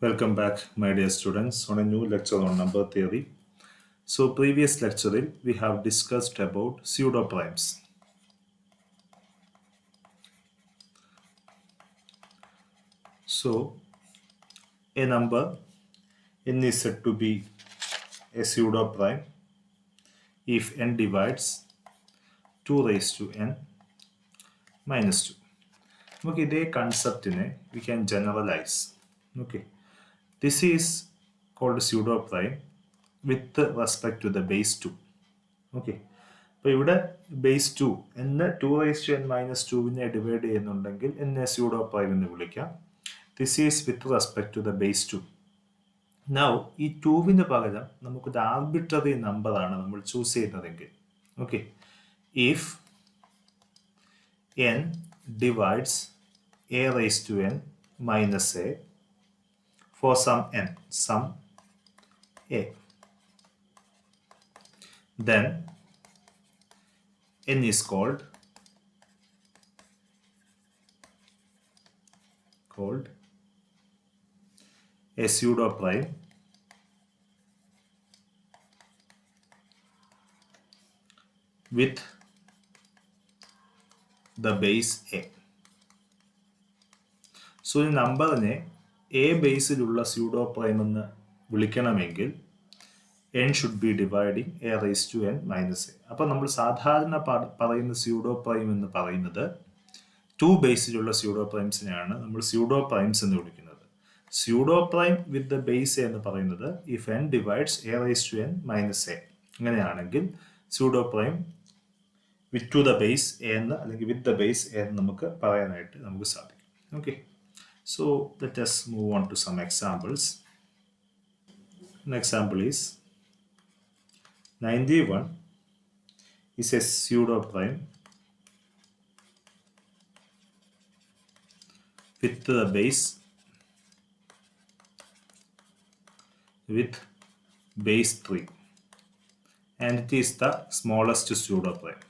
Welcome back, my dear students, on a new lecture on number theory. So, previous lecture we have discussed about pseudo primes. So, a number n is said to be a pseudo prime if n divides 2 raised to n minus 2. Okay, this concept we can generalize. Okay, this is called pseudo prime with respect to the base 2. Okay. അപ്പോൾ ഇവിടെ base 2 എന്ന് 2n-2 divide ചെയ്യുന്നുണ്ടെങ്കിൽ എന്നെ pseudo prime എന്ന് വിളിക്കാം. This is with respect to the base 2. Now ഈ 2 പകരം നമുക്കൊരു ആർബിട്രറി നമ്പറാണ് നമ്മൾ ചൂസ് ചെയ്യുന്നതെങ്കിൽ okay if n divides a raised to n minus a for some a, then n is called a pseudo prime with the base a. So ഈ നമ്പറിനെ A ബേസിലുള്ള pseudo prime എന്ന് വിളിക്കണമെങ്കിൽ n should be dividing a raised to n minus a. അപ്പോൾ നമ്മൾ സാധാരണ പറയുന്ന pseudo prime എന്ന് പറയുന്നത് 2 ബേസിലുള്ള pseudo പ്രൈംസിനെയാണ് നമ്മൾ സ്യൂഡോ പ്രൈംസ് എന്ന് വിളിക്കുന്നത്. Pseudo prime with the base എന്ന് പറയുന്നത് if n divides a raised to n minus a. അങ്ങനെയാണെങ്കിൽ pseudo prime with to the base a എന്ന് അല്ലെങ്കിൽ വിത്ത് ദ ബേസ് a എന്ന് നമുക്ക് പറയാനായിട്ട് നമുക്ക് സാധിക്കും. Okay, so let us move on to some examples. An example is 91 is a pseudo prime with the base 3 and it is the smallest pseudo prime.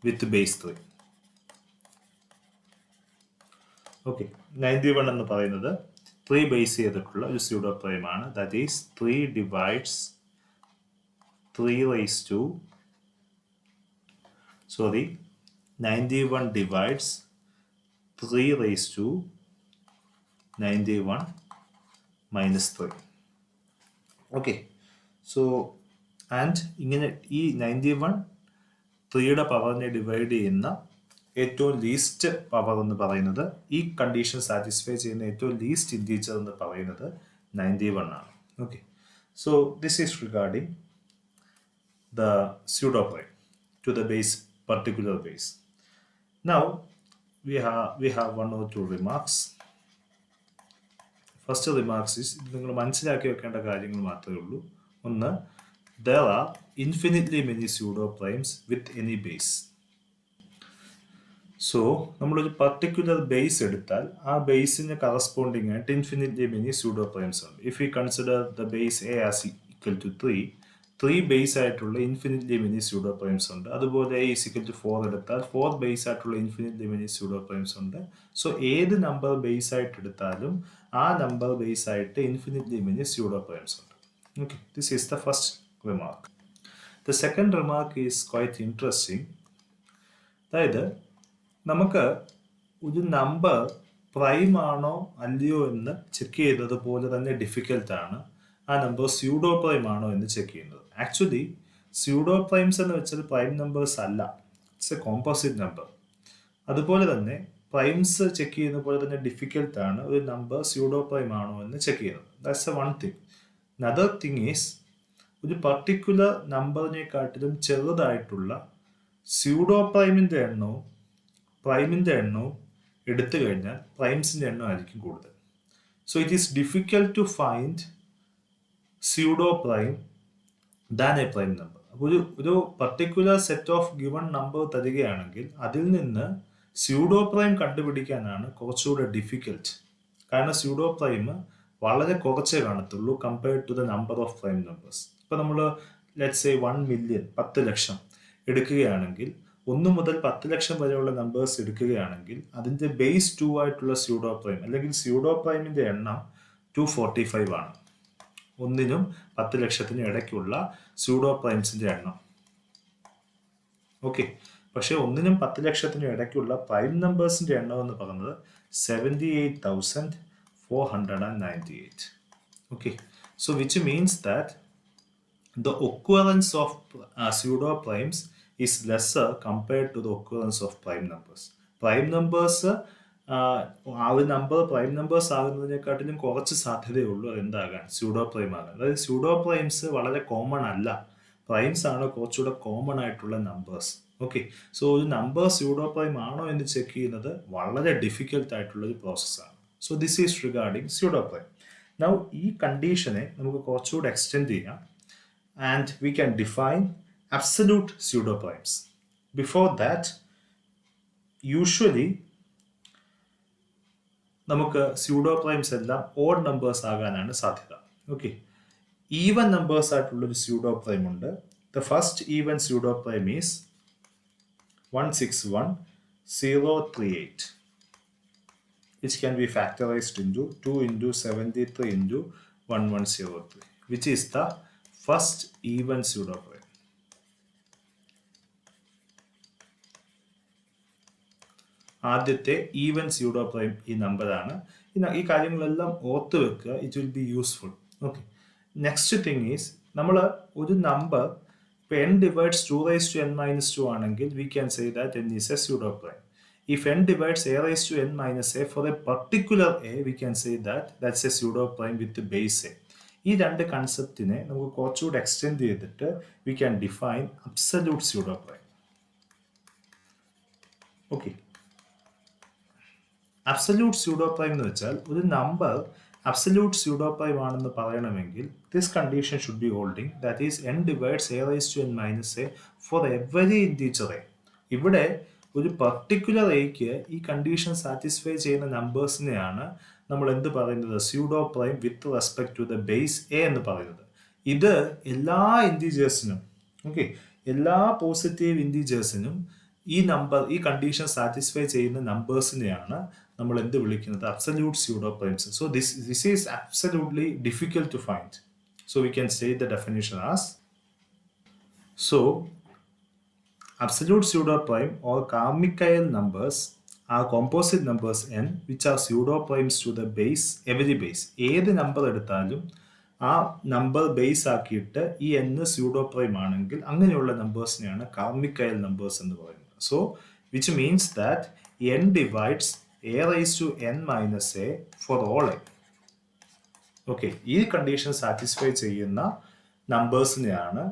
With base 3. Okay, 91 എന്ന് പറയുന്നത് 3 base ചെയ്തിട്ടുള്ള ഒരു pseudo prime ആണ്. That is 3 divides 91 divides 3 raised to 91 minus 3. Okay, so and ഇങ്ങനെ ഈ 91 3യുടെ പവറിനെ divide ചെയ്യുന്ന ഏറ്റവും ലീസ്റ്റ് പവർ എന്ന് പറയുന്നത്, ഈ കണ്ടീഷൻ സാറ്റിസ്ഫൈ ചെയ്യുന്ന ഏറ്റവും ലീസ്റ്റ് ഇൻറ്റീജർ എന്ന് പറയുന്നത് 91 ആണ്. Okay, so this is regarding the pseudo prime to the base particular base. Now we have one or two remarks. First remarks is, ഇത് നിങ്ങൾ മനസ്സിലാക്കി വെക്കേണ്ട കാര്യങ്ങൾ മാത്രമേ ഉള്ളൂ. ഒന്ന്, there are infinitely many pseudo primes with any base. So നമ്മളൊരു particular base എടുത്താൽ ആ ബേസിന് കറസ്പോണ്ടിങ് ആയിട്ട് ഇൻഫിനിറ്റ്ലി മെനി സ്യൂഡോ പ്രൈംസ് ഉണ്ട്. If you consider the base a as equal to 3 base ആയിട്ടുള്ള ഇൻഫിനിറ്റ്ലി മെനി സ്യൂഡോ പ്രൈംസ് ഉണ്ട്. അതുപോലെ A is equal to 4 എടുത്താൽ 4 ബേസ് ആയിട്ടുള്ള ഇൻഫിനിറ്റ്ലി മെനി സ്യൂഡോ പ്രൈംസ് ഉണ്ട്. സോ ഏത് നമ്പർ ബേസ് ആയിട്ട് എടുത്താലും ആ നമ്പർ ബേസ് ആയിട്ട് ഇൻഫിനിറ്റ്ലി മെനി സ്യൂഡോ പ്രൈംസ് ഉണ്ട്. Okay, this is the first remark. The second remark is quite interesting. അതായത് നമുക്ക് ഒരു നമ്പർ പ്രൈം ആണോ അല്ലയോ എന്ന് ചെക്ക് ചെയ്യുന്നത് പോലെ തന്നെ ഡിഫിക്കൽട്ടാണ് ആ നമ്പർ സ്യൂഡോ പ്രൈം ആണോ എന്ന് ചെക്ക് ചെയ്യുന്നത്. ആക്ച്വലി സ്യൂഡോ പ്രൈംസ് എന്ന് വെച്ചാൽ പ്രൈം നമ്പേഴ്സ് അല്ല, ഇറ്റ്സ് എ കോമ്പോസിറ്റ് നമ്പർ. അതുപോലെ തന്നെ പ്രൈംസ് ചെക്ക് ചെയ്യുന്ന പോലെ തന്നെ ഡിഫിക്കൽട്ടാണ് ഒരു നമ്പർ സ്യൂഡോ പ്രൈം ആണോ എന്ന് ചെക്ക് ചെയ്യുന്നത്. That's a one thing. Another thing is, ഒരു പർട്ടിക്കുലർ നമ്പറിനെക്കാട്ടിലും ചെറുതായിട്ടുള്ള സ്യൂഡോ പ്രൈമിൻ്റെ എണ്ണവും പ്രൈമിൻ്റെ എണ്ണവും എടുത്തു കഴിഞ്ഞാൽ പ്രൈംസിൻ്റെ എണ്ണം ആയിരിക്കും കൂടുതൽ. So it is difficult to find pseudo prime than a prime number. അപ്പോൾ ഒരു particular set of given number തരികയാണെങ്കിൽ അതിൽ നിന്ന് സ്യൂഡോ പ്രൈം കണ്ടുപിടിക്കാനാണ് കുറച്ചുകൂടെ ഡിഫിക്കൽട്ട്. കാരണം സ്യൂഡോ പ്രൈം വളരെ കുറച്ചേ കാണത്തുള്ളൂ compared to the number of prime numbers. ഇപ്പോൾ നമ്മൾ ലെറ്റ്സ് സേ 1 മില്യൺ 10 ലക്ഷം എടുക്കുകയാണെങ്കിൽ 1 മുതൽ 10 ലക്ഷം വരെയുള്ള നമ്പേഴ്സ് എടുക്കുകയാണെങ്കിൽ അതിൻ്റെ ബേസ് 2 ആയിട്ടുള്ള സ്യൂഡോ പ്രൈം അല്ലെങ്കിൽ സ്യൂഡോ പ്രൈമിൻ്റെ എണ്ണം 245 ആണ്. 1-നും 10 ലക്ഷത്തിനും ഇടയ്ക്കുള്ള സ്യൂഡോ പ്രൈംസിൻ്റെ എണ്ണം. ഓക്കെ, പക്ഷേ 1-നും 10 ലക്ഷത്തിനും ഇടയ്ക്കുള്ള പ്രൈം നമ്പേഴ്സിൻ്റെ എണ്ണം എന്ന് പറയുന്നത് 78,498. Okay, so which means that the occurrence of pseudo primes is lesser compared to the occurrence of prime numbers. Prime numbers ആ ഒരു നമ്പർ പ്രൈം നമ്പേഴ്സ് ആകുന്നതിനെക്കാട്ടിലും കുറച്ച് സാധ്യതയുള്ളൂ എന്താകാൻ, സ്യൂഡോ പ്രൈം ആകാൻ. അതായത് സ്യൂഡോ പ്രൈംസ് വളരെ കോമൺ അല്ല, പ്രൈംസ് ആണ് കുറച്ചുകൂടെ കോമൺ ആയിട്ടുള്ള നമ്പേഴ്സ്. ഓക്കെ, സോ ഒരു നമ്പർ സ്യൂഡോ പ്രൈം ആണോ എന്ന് ചെക്ക് ചെയ്യുന്നത് വളരെ ഡിഫിക്കൽട്ട് ആയിട്ടുള്ള ഒരു പ്രോസസ്സാണ്. So this is regarding pseudo prime. Now ഈ കണ്ടീഷനെ നമുക്ക് കുറച്ചുകൂടെ എക്സ്റ്റെൻഡ് ചെയ്യാം and we can define absolute pseudo primes. Before that, usually നമുക്ക് സ്യൂഡോ പ്രൈംസ് എല്ലാം ഓഡ് നമ്പേഴ്സ് ആകാനാണ് സാധ്യത. ഓക്കെ, ഈവൻ നമ്പേഴ്സ് ആയിട്ടുള്ളൊരു സ്യൂഡോ പ്രൈം ഉണ്ട്. The first even pseudo prime is 161,038, which can be factorized into 2 into 73 into 1103, which is the first even pseudo prime. ആദ്യത്തെ even pseudo prime ഈ നമ്പറാണ്. ഈ കാര്യങ്ങളെല്ലാം ഓർത്ത് വെക്കുക, it will be useful. Okay, next thing is നമ്മൾ ഒരു number ഇപ്പോൾ n divides 2 raised to n minus 2 ആണെങ്കിൽ we can say that n is a pseudo prime. If n divides a raised to n minus a for a particular a, we can say that that's a pseudo prime with the base a. ഈ രണ്ട് കൺസെപ്റ്റിനെ നമുക്ക് കുറച്ചുകൂടി extend ചെയ്തിട്ട് we can define absolute pseudo prime. Okay, absolute pseudo prime എന്ന് വെച്ചാൽ ഒരു number absolute pseudo prime ആണെന്ന് പറയണമെങ്കിൽ this condition should be holding, that is n divides a raised to n minus a for every integer a. ഇവിടെ ഒരു particular എക്ക് ഈ condition satisfy ചെയ്യുന്ന നമ്പേഴ്സിനെയാണ് നമ്മൾ എന്ത് പറയുന്നത്, pseudo prime with respect to the base a എന്ന് പറയുന്നത്. ഇത് എല്ലാ ഇൻറ്റീജേഴ്സിനും, ഓക്കെ, എല്ലാ പോസിറ്റീവ് ഇൻറ്റീജേഴ്സിനും ഈ കണ്ടീഷൻ സാറ്റിസ്ഫൈ ചെയ്യുന്ന നമ്പേഴ്സിനെയാണ് നമ്മൾ എന്ത് വിളിക്കുന്നത്, absolute pseudo primes. So this is absolutely difficult to find. So we can say the definition as, so absolute pseudo prime or Carmichael numbers are composite numbers n which are pseudo primes to the base, every base. ഏത് number എടുത്താലും ആ number base ആക്കിയിട്ട് ഈ n pseudo prime ആണെങ്കിൽ അങ്ങനെയുള്ള നമ്പേഴ്സിനെയാണ് കാർമിക്കയൽ numbers എന്ന് പറയുന്നത്. So which means that n divides a raised to n minus a for all a. Okay, ഈ കണ്ടീഷൻ സാറ്റിസ്ഫൈ ചെയ്യുന്ന നമ്പേഴ്സിനെയാണ്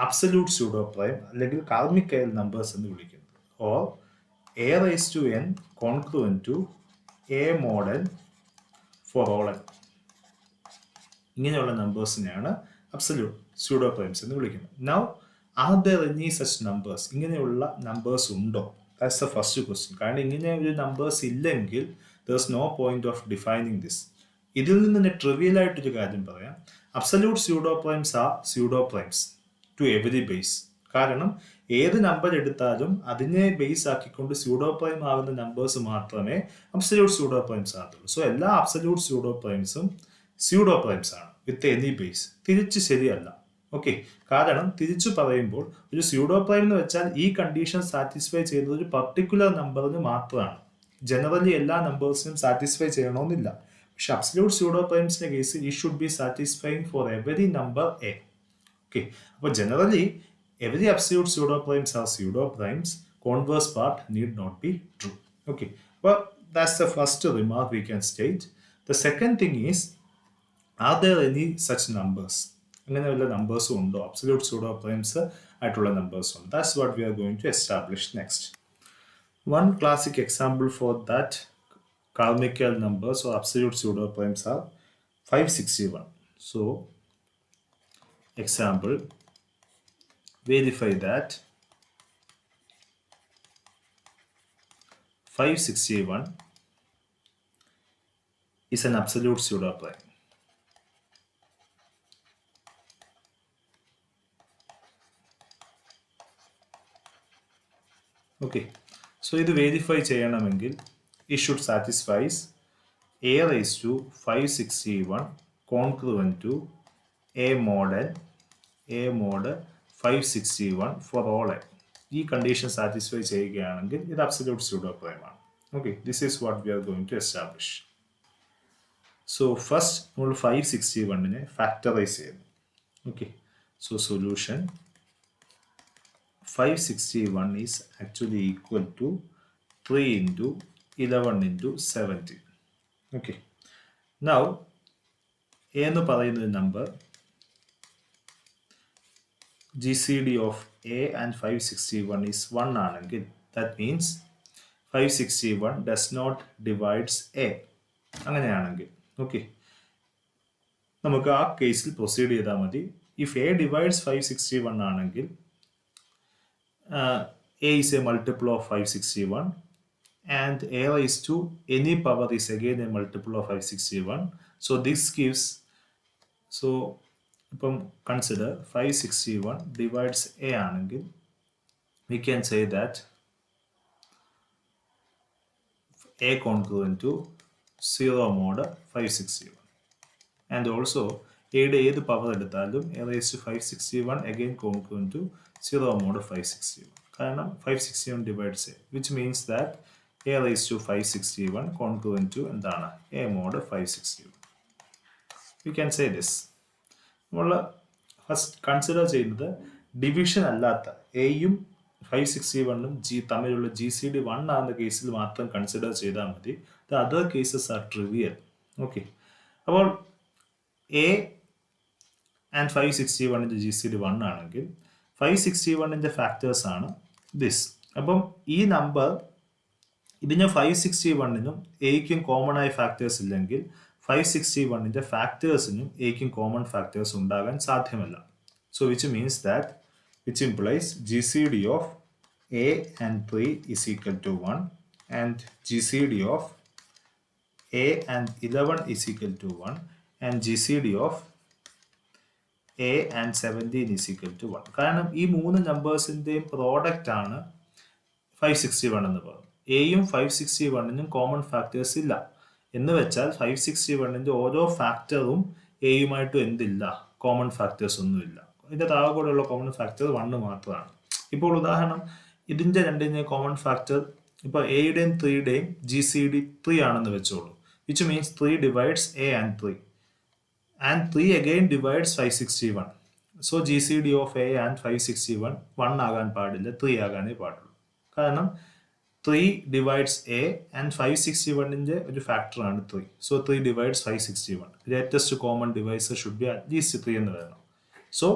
അബ്സല്യൂട്ട് സ്യൂഡോ പ്രൈം അല്ലെങ്കിൽ കാർമിക്കയൽ നമ്പേഴ്സ് എന്ന് വിളിക്കുന്നത്. Or a raised to n congruent to a mod n for all n. ഇങ്ങനെയുള്ള നമ്പേഴ്സിനെയാണ് absolute pseudo primes എന്ന് വിളിക്കുന്നത്. Now are there any such numbers? ഇങ്ങനെയുള്ള numbers ഉണ്ടോ? That's the first question. കാരണം ഇങ്ങനെ ഒരു നമ്പേഴ്സ് ഇല്ലെങ്കിൽ there is no point of defining this. ഇതിൽ നിന്ന് തന്നെ ട്രിവിയൽ ആയിട്ടൊരു കാര്യം പറയാം, absolute pseudo primes are pseudo primes to every base. കാരണം ഏത് നമ്പർ എടുത്താലും അതിനെ ബേസ് ആക്കിക്കൊണ്ട് സ്യൂഡോ പ്രൈം ആകുന്ന നമ്പേഴ്സ് മാത്രമേ അബ്സല്യൂട്ട് സ്യൂഡോ പ്രൈംസ് ആകത്തുള്ളൂ. സോ എല്ലാ അബ്സല്യൂട്ട് സ്യൂഡോ പ്രൈംസും സ്യൂഡോ പ്രൈംസ് ആണ് വിത്ത് എനി ബേസ്. തിരിച്ച് ശരിയല്ല. ഓക്കെ, കാരണം തിരിച്ചു പറയുമ്പോൾ ഒരു സ്യൂഡോ പ്രൈം എന്ന് വെച്ചാൽ ഈ കണ്ടീഷൻ സാറ്റിസ്ഫൈ ചെയ്യുന്നത് ഒരു പർട്ടിക്കുലർ നമ്പറിന് മാത്രമാണ്. ജനറലി എല്ലാ നമ്പേഴ്സിനും സാറ്റിസ്ഫൈ ചെയ്യണമെന്നില്ല. പക്ഷെ അബ്സല്യൂട്ട് സ്യൂഡോ പ്രൈംസിന്റെ കേസിൽ ഈ should be satisfying for every number A. Okay, അപ്പോൾ generally every absolute pseudo primes are pseudo primes. Converse part need not be true. Okay, well, that's the first remark we can state. The second thing is, are there any such numbers? അങ്ങനെ വല്ല നമ്പേഴ്സും ഉണ്ടോ absolute pseudo primes ആയിട്ടുള്ള numbers ഉണ്ട്? That's what we are going to establish next. One classic example for that Carmichael numbers or absolute pseudo primes are 561. So, example, verify that 561 is an absolute pseudo prime. Okay, so ഇത് verify ചെയ്യണമെങ്കിൽ it should satisfies a raised to 561 congruent to a model a mod 561 for all a. ഈ condition satisfy ചെയ്യുകയാണെങ്കിൽ ഇത് absolute pseudo prime ആണ്. Okay, this is what we are going to establish. So first നമ്മൾ 561നെ factorise ചെയ്യുന്നു. Okay, so solution 561 is actually equal to 3 into 11 into 17. Okay, now a എന്ന് പറയുന്ന number GCD of a and 561 is 1 ആണെങ്കിൽ that means 561 does not divides a. അങ്ങനെയാണെങ്കിൽ okay, നമുക്ക് ആ കേസിൽ പ്രൊസീഡ് ചെയ്താൽ മതി. ഇഫ് എ ഡിവൈഡ്സ് 561 ആണെങ്കിൽ a is a multiple of 561 and a raised to any power is again a multiple of 561. So this gives, so ഇപ്പം consider 561 divides a ആണെങ്കിൽ we can say that a congruent to 0 mod 561. And also എയുടെ ഏത് power എടുത്താലും a raised to 561 again congruent to 0 mod 561. കാരണം 561 divides a, which means that a raised to 561 congruent to എന്താണ് a mod 561. We can say this. നമ്മൾ first consider ചെയ്യുന്നത് division അല്ലാത്ത എയും 561ഉം തമ്മിലുള്ള GCD 1 ആകുന്ന കേസിൽ മാത്രം കൺസിഡർ ചെയ്താൽ മതി. The other cases R trivial. Okay, അപ്പോൾ എ ആൻഡ് 561ൻ്റെ GCD 1 ആണെങ്കിൽ 561ൻ്റെ ഫാക്ടേഴ്സ് ആണ് ദിസ്. അപ്പം ഈ നമ്പർ ഇതിന് 561നും എയ്ക്കും കോമൺ ആയ ഫാക്ടേഴ്സ് ഇല്ലെങ്കിൽ 561ൻ്റെ ഫാക്ടേഴ്സിനും എയ്ക്കും കോമൺ ഫാക്ടേഴ്സ് ഉണ്ടാകാൻ സാധ്യമല്ല. So which means that which implies GCD of A and 3 is equal to 1 and GCD of A and 11 is equal to 1 and GCD of A and 17 is equal to 1. കാരണം ഈ മൂന്ന് നമ്പേഴ്സിൻ്റെയും product ആണ് 561 എന്ന് പറയുന്നത്. എയും 561നും common factors ഇല്ല എന്ന് വെച്ചാൽ 561ൻ്റെ ഓരോ ഫാക്ടറും എയുമായിട്ടും എന്തില്ല, കോമൺ ഫാക്ടേഴ്സ് ഒന്നുമില്ല. ഇതിൻ്റെ താഴെ കൂടെയുള്ള കോമൺ ഫാക്ടർ 1 മാത്രമാണ്. ഇപ്പോൾ ഉദാഹരണം ഇതിൻ്റെ രണ്ടിൻ്റെയും കോമൺ ഫാക്ടർ ഇപ്പോൾ എയുടെയും 3യുടെയും GCD 3 ആണെന്ന് വെച്ചോളൂ, which means 3 divides A and 3 and 3 again divides 561. So GCD of a and 561 1 ആകാൻ പാടില്ല, 3 ആകാനേ പാടുള്ളൂ. കാരണം 3 divides a and 561ൻ്റെ ഒരു ഫാക്ടറാണ് 3. So 3 divides 561. Greatest common divisor should be at least 3 എന്ന് വരണം. So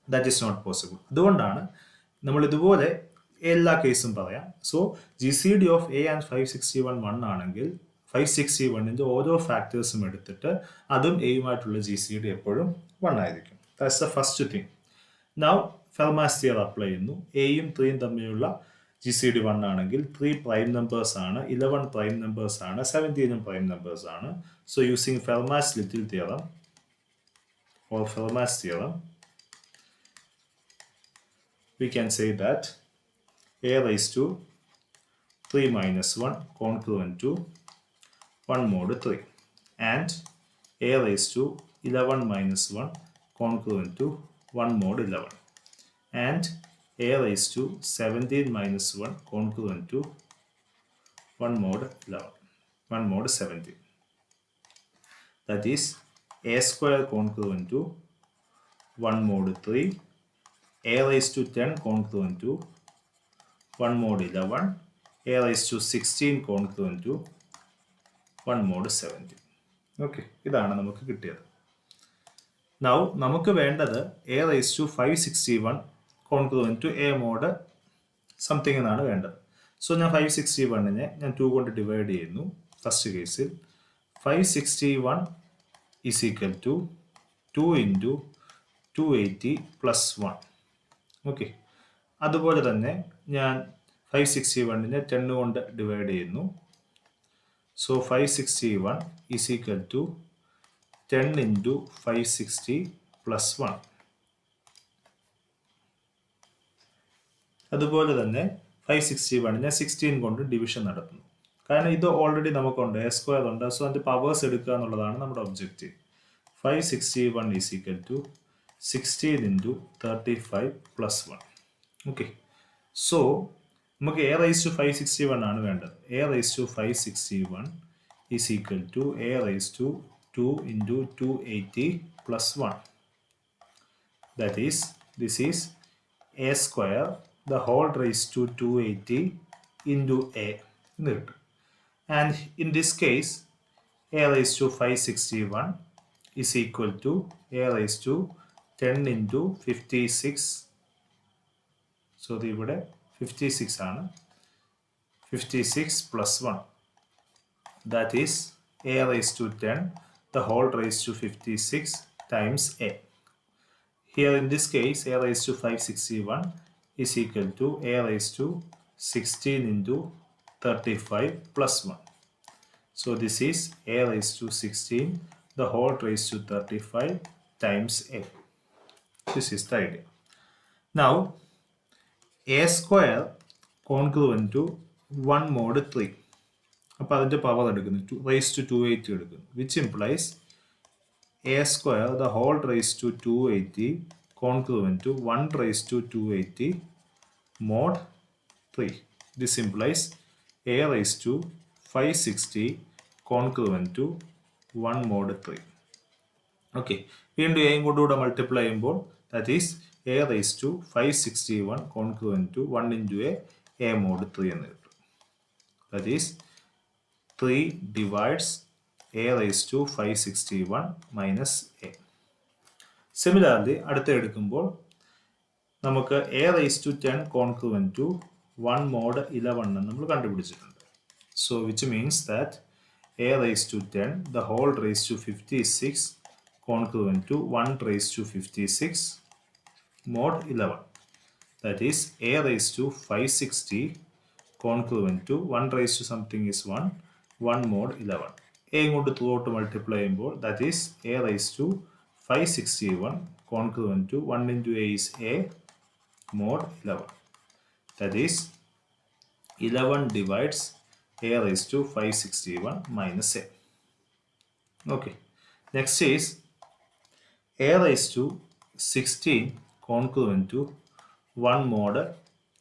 that is not possible. അതുകൊണ്ടാണ് നമ്മൾ ഇതുപോലെ എല്ലാ കേസും പറയാം. So GCD of A and 561 1 ആണെങ്കിൽ 561ൻ്റെ ഓരോ ഫാക്ടേഴ്സും എടുത്തിട്ട് അതും എയുമായിട്ടുള്ള GCD എപ്പോഴും 1 ആയിരിക്കും. That's the first thing. Now Fermat's theorem apply ചെയ്യുന്നു. എയും 3യും തമ്മിലുള്ള GCD 1 ആണെങ്കിൽ 3 പ്രൈം നമ്പേഴ്സ് ആണ്, 11 പ്രൈം നമ്പേഴ്സ് ആണ്, 17 പ്രൈം നമ്പേഴ്സ് ആണ്. So using Fermat's little theorem or Fermat's theorem, we can say that a raised to 3 minus 1 congruent to 1 mod 3 and a raised to 11 minus 1 congruent to 1 mod 11 and a raised to 17 minus 1 congruent to 1 mod 11, 1 mod 17. That is a square congruent to 1 mod 3, a raised to 10 congruent to 1 mod 11, a raised to 16 congruent to 1 mod 17. Okay, ഇതാണ് നമുക്ക് കിട്ടിയത്. Now നമുക്ക് വേണ്ടത് a raised to 561 congruent to a mod something എന്നാണ് വേണ്ടത്. So ഞാൻ 561നെ ഞാൻ 2 കൊണ്ട് ഡിവൈഡ് ചെയ്യുന്നു. ഫസ്റ്റ് കേസിൽ 561 is equal to 2 into 280 plus 1. Okay, അതുപോലെ തന്നെ ഞാൻ 561നെ 10 കൊണ്ട് ഡിവൈഡ് ചെയ്യുന്നു. So 561 is equal to 10 into 560 plus 1. അതുപോലെ തന്നെ 561നെ 16 കൊണ്ട് ഡിവിഷൻ നടത്തുന്നു. കാരണം ഇത് ഓൾറെഡി നമുക്കുണ്ട്, എ സ്ക്വയർ ഉണ്ട്. സോ അതിൻ്റെ പവേഴ്സ് എടുക്കുക എന്നുള്ളതാണ് നമ്മുടെ objective. 561 is equal to 16 into 35 plus 1. Okay, so നമുക്ക് എ റൈസ് ടു 561 ആണ് വേണ്ടത്. A raise to 561 is equal to a raise to 2 into 280 plus 1. That is, this is a square the whole raised to 280 into a എന്ന് കിട്ടും. And in this case, a raised to 561 is equal to a raised to 10 into 56. So ഇവിടെ 56 ആണ്. 56 plus 1. That is a raised to 10 the whole raised to 56 times a. Here in this case, a raised to 561 is equal to a raised to 16 into 35 plus 1. So this is a raised to 16 the whole raised to 35 times a. This is the idea. Now a square congruent to 1 mod 3. അപ്പോൾ അതിൻ്റെ power എടുക്കുന്നു, raised to 280 എടുക്കുന്നു, which implies a square the whole raised to 280 congruent to 1 raised to 280 mod 3. This implies a raised to 560 congruent to 1 mod 3. Okay, വീണ്ടും എയും കൊണ്ടുകൂടെ multiply ചെയ്യുമ്പോൾ that is a raised to 561 congruent to 1 into a mod 3 എന്ന് കിട്ടും. That is 3 divides a raised to 561 minus a. Similarly, അടുത്ത എടുക്കുമ്പോൾ നമുക്ക് a raised to 10 congruent to 1 mod 11 എന്ന് നമ്മൾ കണ്ടുപിടിച്ചിട്ടുണ്ട്. So which means that a raised to 10 the whole raised to 56 congruent to 1 raised to 56 mod 11. That is a raised to 560 congruent to 1 raised to something is 1 mod 11. a കൊണ്ട് throughout multiply ചെയ്യുമ്പോൾ that is a raised to 561 congruent to 1 into a is a mod 11. That is 11 divides a raised to 561 minus a. Okay, next is a raised to 16 congruent to 1 mod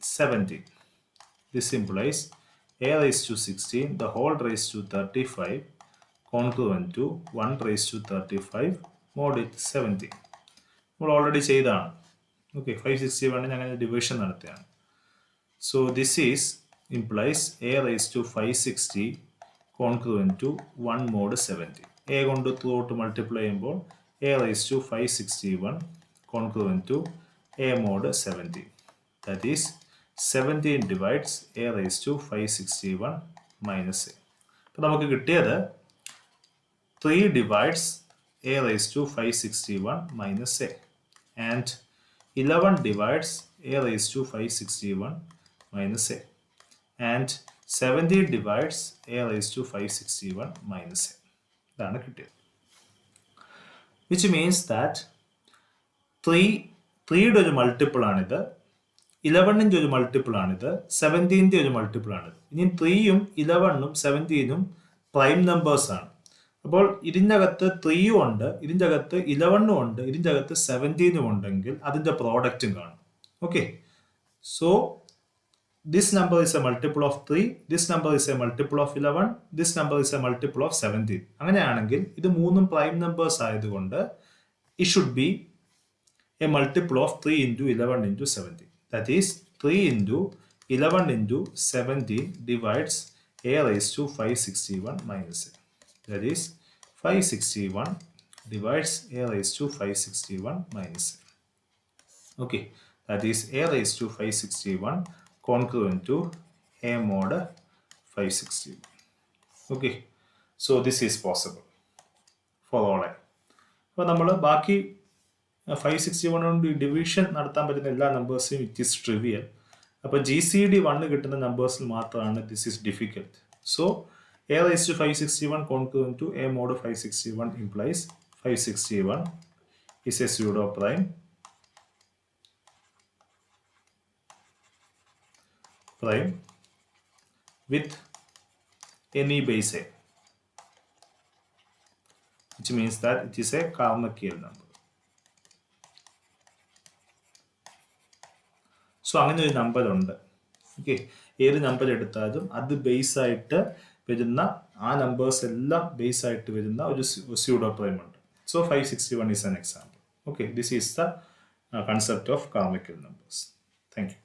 17. This implies a raised to 16 the whole raised to 35 congruent to 1 raised to 35 mod 17. നമ്മൾ already ചെയ്തതാണ്. Okay, 561 അങ്ങനെ division നടത്തുകയാണ്. So this is implies a raised to 560 congruent to 1 mod 17. a കൊണ്ട് throughout multiply ചെയ്യുമ്പോൾ a raised to 561 congruent to a mod 17. That is 17 divides a raised to 561 minus a. അപ്പോൾ നമുക്ക് കിട്ടിയത് 3 divides a raised to 561 minus a and 11 divides a raised to 561 minus a and 17 divides a raised to 561 minus a. ഇതാണ് കിട്ടിയത്. Which means that 3യുടെ ഒരു multiple ആണിത്, 11ൻ്റെ ഒരു multiple ആണിത്, 17ൻ്റെ ഒരു മൾട്ടിപ്പിൾ ആണിത്. ഇനി 3യും 11ഉം 17ഉം പ്രൈം നമ്പേഴ്സ് ആണ്. അപ്പോൾ ഇതിൻ്റെ അകത്ത് 3യും ഉണ്ട്, ഇതിൻ്റെ അകത്ത് 11ഉം ഉണ്ട്, ഇതിൻ്റെ അകത്ത് 17ഉം ഉണ്ടെങ്കിൽ അതിൻ്റെ പ്രോഡക്റ്റും കാണും. Okay, so this number is a multiple of 3, this number is a multiple of 11, this number is a multiple of 17. അങ്ങനെയാണെങ്കിൽ ഇത് മൂന്നും പ്രൈം നമ്പേഴ്സ് ആയതുകൊണ്ട് it should be a multiple of 3 into 11 into 17. That is 3 into 11 into 17 divides a raised to 561 minus a. That is 561 divides a raised to 561 minus a. Okay, that is a raised to 561 congruent to a mod 560. Okay, so this is possible for all a. അപ്പോൾ നമ്മൾ ബാക്കി 561 കൊണ്ട് division നടത്താൻ പറ്റുന്ന എല്ലാ നമ്പേഴ്സും it is trivial. അപ്പോൾ GCD 1 കിട്ടുന്ന നമ്പേഴ്സിൽ മാത്രമാണ് this is difficult. So a raised to 561 congruent to a mod 561 implies 561 is a pseudo prime prime with any base A, which means that it is a Carmichael number. So അങ്ങനെ ഒരു number ഉണ്ട്. Okay, ഏത് number എടുത്താലും അത് base ആയിട്ട് വരുന്ന ആ numbers എല്ലാം ബേസ് ആയിട്ട് വരുന്ന ഒരു സ്യൂഡോ പ്രൈം ഉണ്ട്. So 561 is an example. Okay, this is the concept of Carmichael numbers. Thank you.